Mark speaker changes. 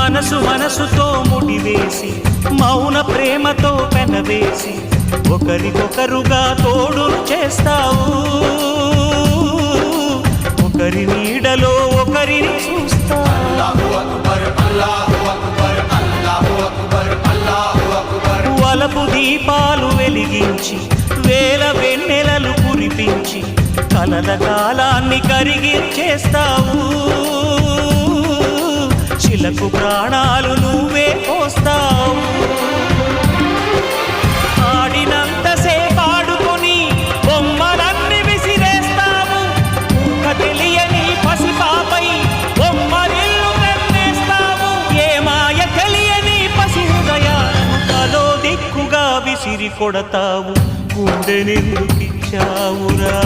Speaker 1: మనసు మనసుతో ముడివేసి మౌన ప్రేమతో పెనవేసి ఒకరికొకరుగా తోడును చేస్తావు ఒకరి నీడలో ఒకరిని చూస్తావు వలపు దీపాలు వెలిగించి వేల వెన్నెలలు కురిపించి కలల కాలాన్ని కరిగించేస్తావు శిలకు ప్రాణాలు నువ్వే పోస్తావు ఆడినంతసేపు ఆడుకొని బొమ్మలన్నీ విసిరేస్తావు ఊహ తెలియని పసిపాపై బొమ్మరిల్లు వెన్నేస్తావు ఏ మాయ తెలియని పసి హృదయాలను తలో దిక్కుగా విసిరి కొడతావు గుండెనెందుకిచ్చావురా